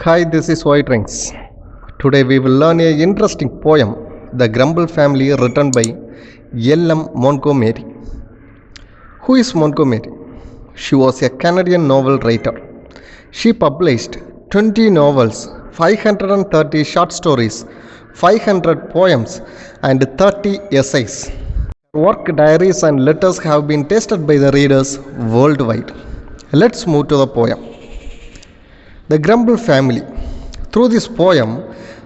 Hi, this is White Rings. Today we will learn a interesting poem, The Grumble Family, written by L.M. Montgomery. Who is Montgomery? She was a Canadian novel writer. She published 20 novels, 530 short stories, 500 poems, and 30 essays. Her work, diaries, and letters have been tested by the readers worldwide. Let's move to the poem. The Grumble Family. Through this poem,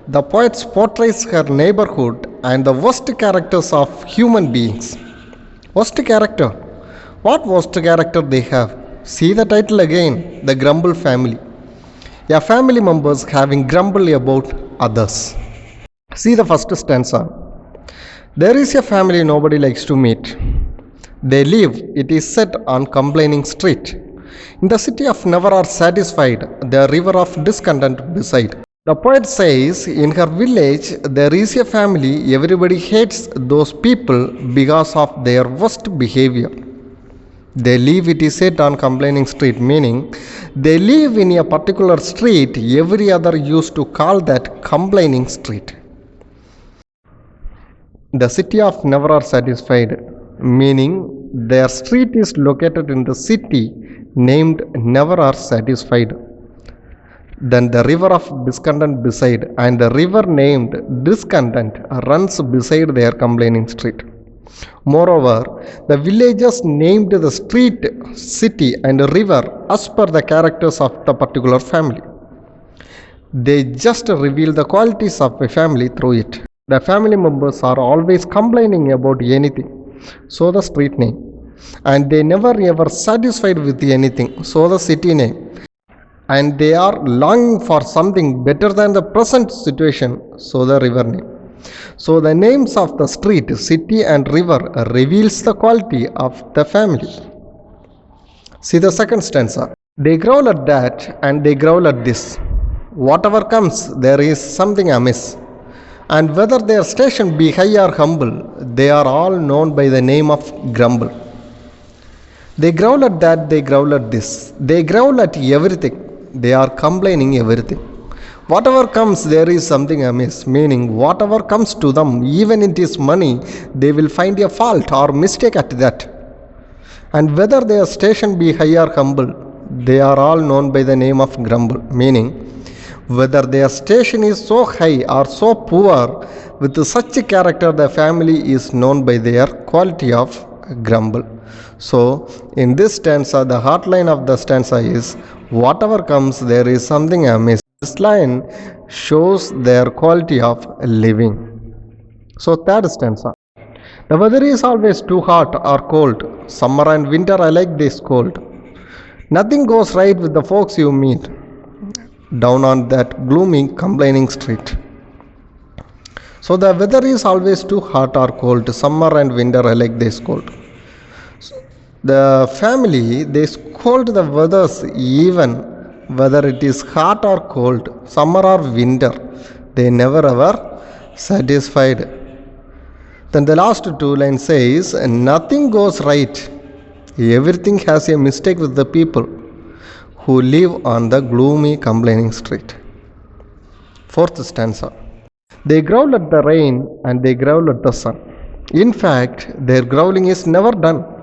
the poet portrays her neighborhood and the worst characters of human beings. Worst character? What worst character they have? See the title again, The Grumble Family. A family members having grumble about others. See the first stanza. There is a family nobody likes to meet. They live, it is said, on complaining street. In the city of never are satisfied, the river of discontent beside. The poet says, in her village there is a family, everybody hates those people because of their worst behavior. They live, it is said, on complaining street, meaning they live in a particular street every other used to call that complaining street. The city of never are satisfied, meaning their street is located in the city named never are satisfied. Then the river of discontent beside, and the river named discontent runs beside their complaining street. Moreover, the villagers named the street, city, and river as per the characters of the particular family. They just reveal the qualities of a family through it. The family members are always complaining about anything, so the street name. And they never ever satisfied with anything, so the city name. And they are longing for something better than the present situation, so the river name. So the names of the street, city, and river reveals the quality of the family. See the second stanza. They growl at that and they growl at this. Whatever comes, there is something amiss. And whether their station be high or humble, they are all known by the name of grumble. They growl at that, they growl at this. They growl at everything. They are complaining everything. Whatever comes, there is something amiss, meaning whatever comes to them, even it is money, they will find a fault or mistake at that. And whether their station be high or humble, they are all known by the name of grumble, meaning whether their station is so high or so poor, with such a character, the family is known by their quality of grumble. So, in this stanza, the heartline of the stanza is, whatever comes, there is something amiss. This line shows their quality of living. So, third stanza. The weather is always too hot or cold. Summer and winter I like this cold. Nothing goes right with the folks you meet down on that gloomy, complaining street. So, the weather is always too hot or cold. Summer and winter I like this cold. The family, they scold the weathers even whether it is hot or cold, summer or winter. They never ever satisfied. Then the last two lines says, nothing goes right. Everything has a mistake with the people who live on the gloomy, complaining street. Fourth stanza. They growl at the rain and they growl at the sun. In fact, their growling is never done.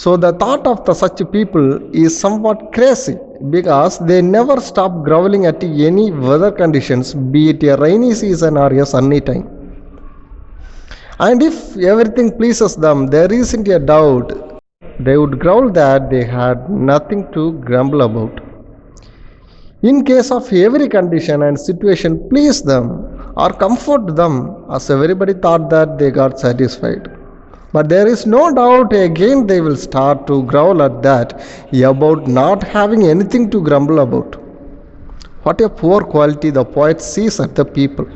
So the thought of such people is somewhat crazy because they never stop growling at any weather conditions, be it a rainy season or a sunny time. And if everything pleases them, there isn't a doubt they would growl that they had nothing to grumble about. In case of every condition and situation please them or comfort them, as everybody thought that they got satisfied. But there is no doubt again they will start to growl at that about not having anything to grumble about. What a poor quality the poet sees at the people.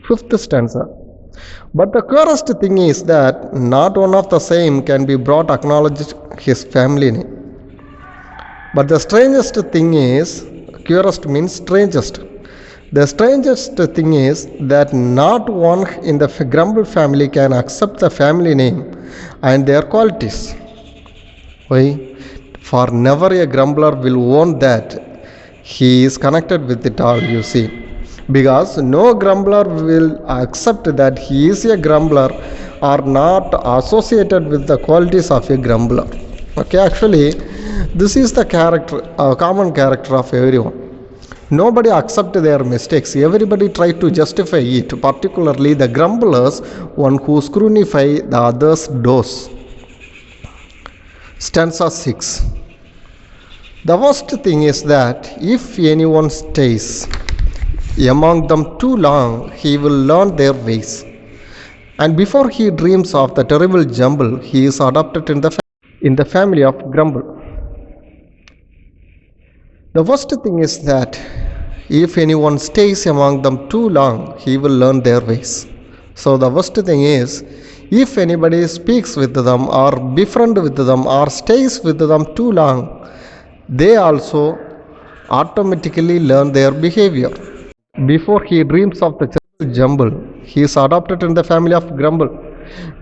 Fifth stanza. But the queerest thing is that not one of the same can be brought acknowledge his family name. But the strangest thing is, queerest means strangest. The strangest thing is that not one in the grumble family can accept the family name and their qualities. Why? For never a grumbler will own that He is connected with it all, you see. Because no grumbler will accept that he is a grumbler or not associated with the qualities of a grumbler. Okay, actually, this is the character, common character of everyone. Nobody accept their mistakes. Everybody try to justify it, particularly the grumblers, one who scrutinize the other's doors. Stanza 6. The worst thing is that if anyone stays among them too long, he will learn their ways. And before he dreams of the terrible jumble, he is adopted in the family of grumble. The worst thing is that if anyone stays among them too long, he will learn their ways. So the worst thing is, if anybody speaks with them or befriend with them or stays with them too long, they also automatically learn their behavior. Before he dreams of the jumble, he is adopted in the family of grumble.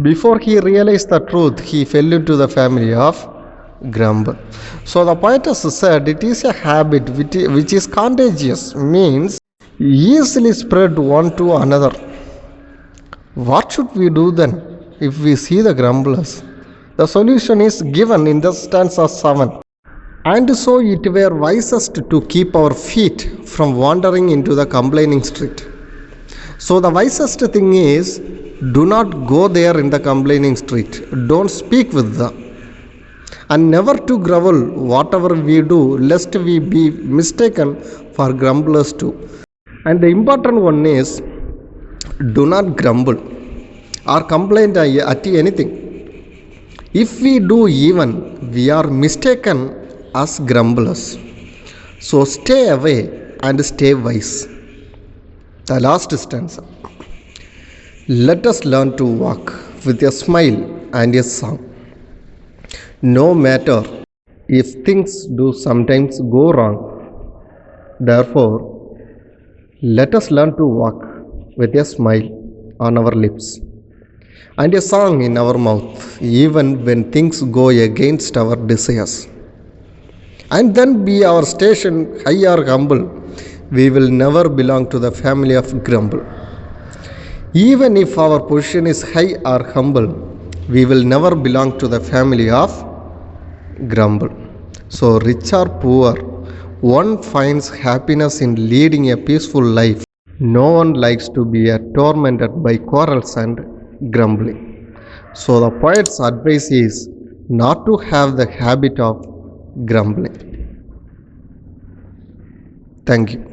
Before he realized the truth, he fell into the family of grumble. So the poetess said it is a habit which is contagious, means easily spread one to another. What should we do then if we see the grumblers? The solution is given in the stanza 7. And so it were wisest to keep our feet from wandering into the complaining street. So the wisest thing is, do not go there in the complaining street. Don't speak with them. And never to grovel whatever we do, lest we be mistaken for grumblers too. And the important one is, do not grumble or complain at anything. If we do even, we are mistaken as grumblers. So stay away and stay wise. The last stanza. Let us learn to walk with a smile and a song. No matter if things do sometimes go wrong. Therefore, let us learn to walk with a smile on our lips and a song in our mouth, even when things go against our desires. And then be our station high or humble, we will never belong to the family of grumble. Even if our position is high or humble, we will never belong to the family of grumble. So rich or poor, one finds happiness in leading a peaceful life. No one likes to be tormented by quarrels and grumbling. So the poet's advice is not to have the habit of grumbling. Thank you.